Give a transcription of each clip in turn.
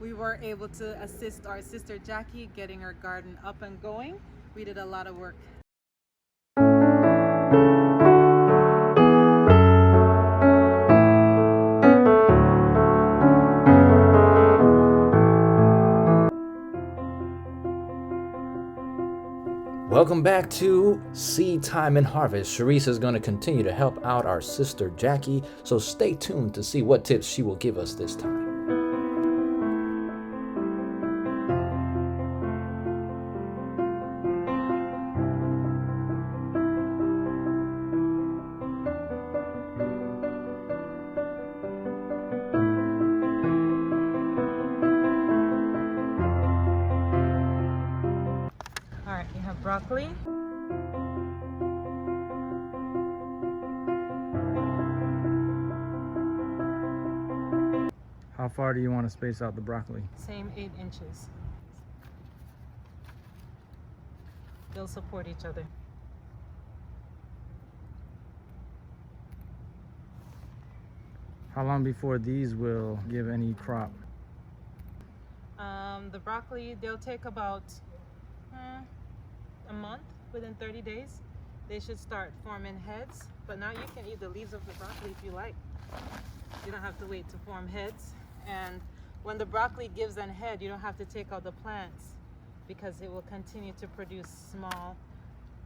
we were able to assist our sister Jackie getting her garden up and going. We did a lot of work. Welcome back to Seed Time and Harvest. Sharice is going to continue to help out our sister Jackie, so stay tuned to see what tips she will give us this time. All right, you have broccoli. How far do you want to space out the broccoli? Same 8 inches. They'll support each other. How long before these will give any crop? The broccoli, they'll take about a month. Within 30 days. They should start forming heads. But now you can eat the leaves of the broccoli if you like. You don't have to wait to form heads. And when the broccoli gives an head, you don't have to take out the plants because it will continue to produce small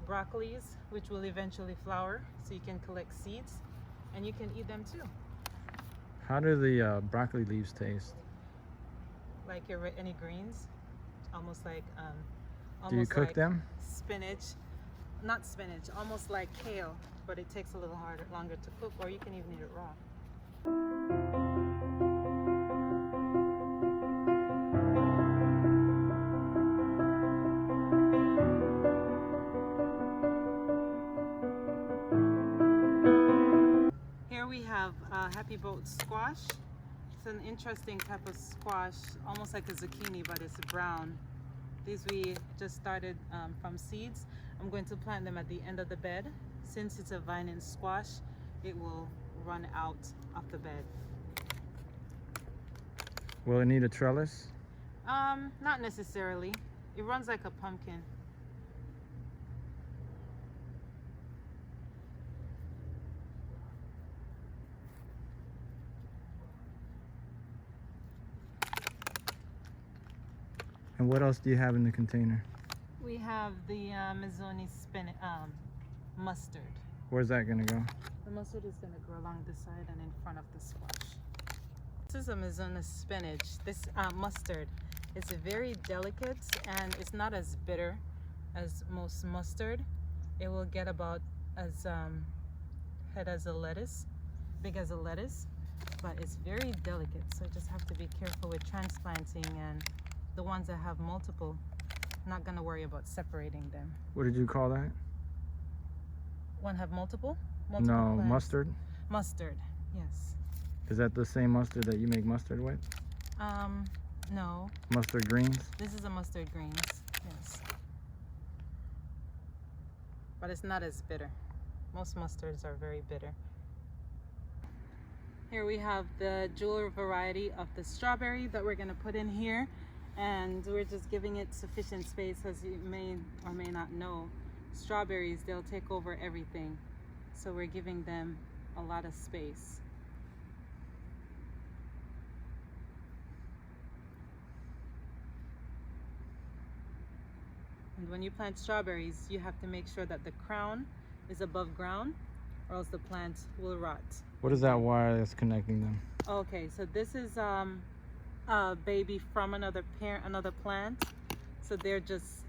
broccolis, which will eventually flower. So you can collect seeds and you can eat them too. How do the broccoli leaves taste? Like any greens, almost like Do you cook them? spinach, not spinach, almost like kale, but it takes a little longer to cook, or you can even eat it raw. Here we have happy boat squash. It's an interesting type of squash, almost like a zucchini, but it's brown. These we just started from seeds. I'm going to plant them at the end of the bed. Since it's a vine and squash, it will run out of the bed. Will it need a trellis? Not necessarily. It runs like a pumpkin. And what else do you have in the container? We have the Mazzoni mustard. Where's that gonna go? The mustard is going to grow along the side and in front of the squash. This is a Mazzoni spinach. This mustard is very delicate and it's not as bitter as most mustard. It will get about as head as a lettuce, big as a lettuce, but it's very delicate. So you just have to be careful with transplanting, and the ones that have multiple, not going to worry about separating them. What did you call that? One have multiple? No, plants. mustard? Mustard, yes. Is that the same mustard that you make mustard with? No. Mustard greens? This is a mustard greens, yes. But it's not as bitter. Most mustards are very bitter. Here we have the jewel variety of the strawberry that we're going to put in here. And we're just giving it sufficient space. As you may or may not know, strawberries, they'll take over everything. So we're giving them a lot of space. And when you plant strawberries, you have to make sure that the crown is above ground, or else the plant will rot. What is that wire that's connecting them? Okay, so this is a baby from another plant. So they're just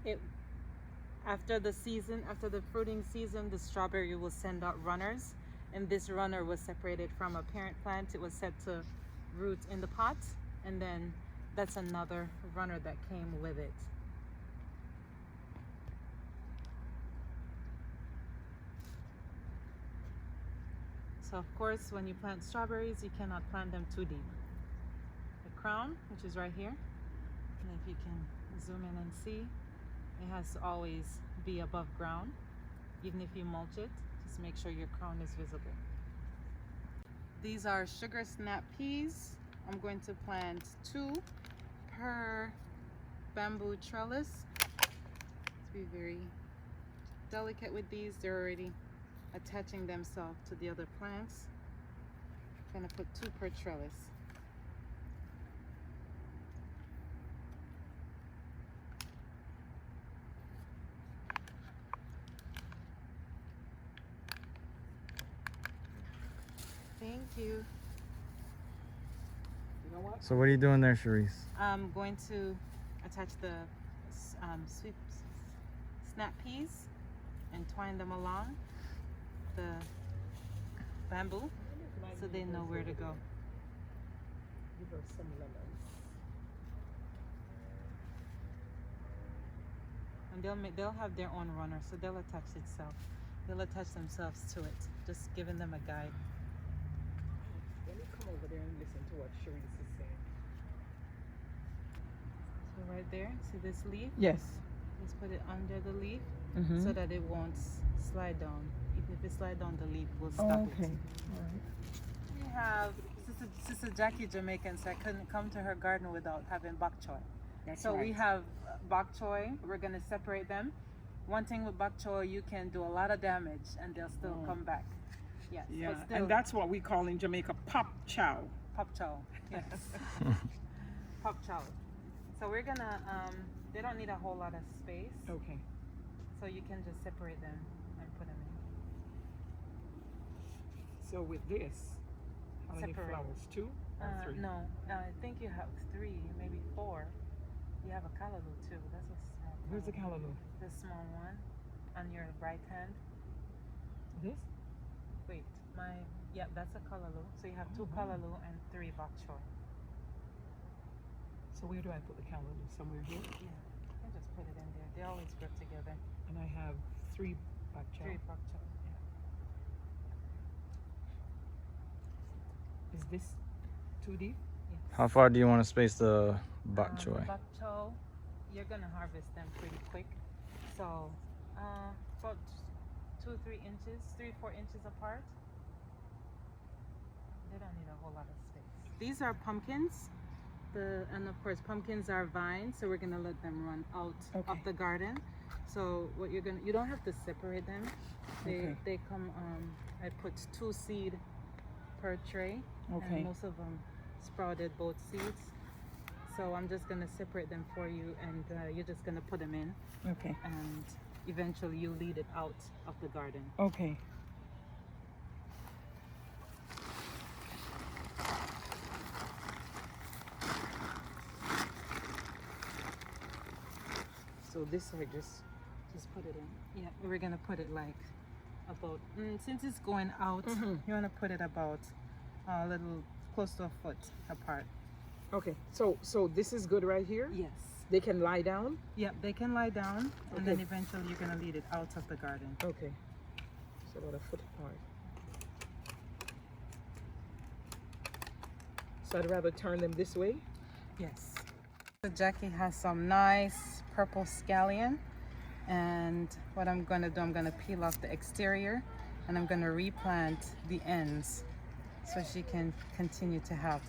after the fruiting season, the strawberry will send out runners, and this runner was separated from a parent plant. It was set to root in the pot, and then that's another runner that came with it. So of course, when you plant strawberries, you cannot plant them too deep. The crown, which is right here, and if you can zoom in and see, it has to always be above ground. Even if you mulch it, just make sure your crown is visible. These are sugar snap peas. I'm going to plant 2 per bamboo trellis. Let's be very delicate with these. They're already attaching themselves to the other plants. I'm gonna put 2 per trellis. Thank you. So what are you doing there, Sharice? I'm going to attach the sweet snap peas and twine them along the bamboo so they know where to go. Give her some lemons. And they'll have their own runner, so they'll attach itself. They'll attach themselves to it. Just giving them a guide. Let me come over there and listen to what Sharice is saying. So right there, see this leaf? Yes. Let's put it under the leaf Mm-hmm. so that it won't slide down. Even if it slides down, the leaf will stop okay. it. All right. We have Sister Jackie Jamaican, so I couldn't come to her garden without having bok choy. That's So right. we have bok choy. We're gonna separate them. One thing with bok choy, you can do a lot of damage and they'll still come back. Yes. Yeah, But still, and that's what we call in Jamaica pop chow. pop chow. Yes. Pop chow. So we're gonna. They don't need a whole lot of space, Okay. so you can just separate them and put them in. So with this, how many Separate. flowers? 2 or 3? No, I think you have 3, maybe 4. You have a callaloo too. That's a small. Where's the callaloo. callaloo? The small one on your right hand. This? Wait, that's a callaloo. So you have 2 Oh, wow. callaloo and 3 bok choy. So where do I put the callaloo? Somewhere here? Yeah, you can just put it in there. They always grip together. And I have 3 bok chow. 3 bok choy. Yeah. Is this too deep? Yes. How far do you want to space the bok choy? Bok choy, you're gonna harvest them pretty quick. So, about 2-3 inches, 3-4 inches apart. They don't need a whole lot of space. These are pumpkins. And of course, pumpkins are vines, so we're gonna let them run out Okay. of the garden. So what you don't have to separate them. Okay. They come. I put 2 seed per tray, Okay. and most of them sprouted both seeds. So I'm just gonna separate them for you, and you're just gonna put them in, Okay. and eventually you lead it out of the garden. Okay. So this I just put it in. Yeah, we're gonna put it like about since it's going out, Mhm. you wanna put it about a little close to a foot apart. Okay. So this is good right here? Yes. They can lie down? Yep, they can lie down, and then Okay. eventually you're gonna lead it out of the garden. Okay. So about a foot apart. So I'd rather turn them this way? Yes. So Jackie has some nice purple scallion, and what I'm gonna do, I'm gonna peel off the exterior, and I'm gonna replant the ends, so she can continue to have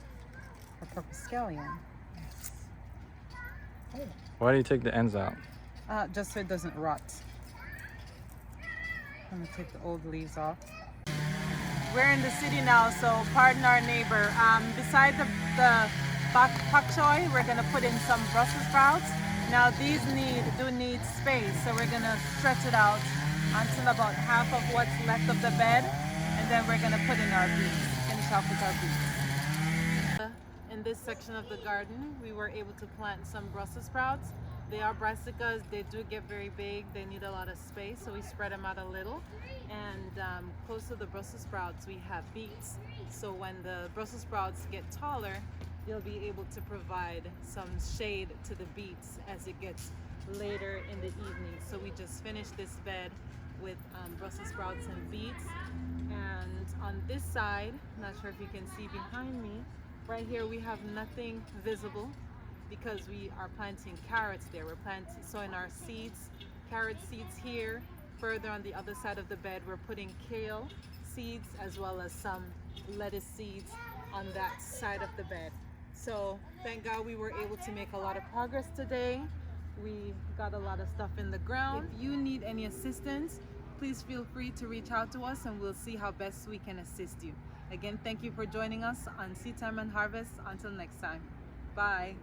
her purple scallion. Yes. Why do you take the ends out? Just so it doesn't rot. I'm gonna take the old leaves off. We're in the city now, so pardon our neighbor. Beside the pak choy, we're gonna put in some Brussels sprouts. Now these do need space, so we're gonna stretch it out until about half of what's left of the bed, and then we're gonna put in our beets. Finish off with our beets. In this section of the garden, we were able to plant some Brussels sprouts. They are brassicas. They do get very big. They need a lot of space, so we spread them out a little. And close to the Brussels sprouts, we have beets. So when the Brussels sprouts get taller, you'll be able to provide some shade to the beets as it gets later in the evening. So we just finished this bed with Brussels sprouts and beets. And on this side, not sure if you can see behind me, right here we have nothing visible because we are planting carrots there. We're sowing our seeds, carrot seeds here. Further on the other side of the bed, we're putting kale seeds as well as some lettuce seeds on that side of the bed. So thank God we were able to make a lot of progress today. We got a lot of stuff in the ground. If you need any assistance, please feel free to reach out to us and we'll see how best we can assist you. Again, thank you for joining us on Seedtime and Harvest. Until next time, bye.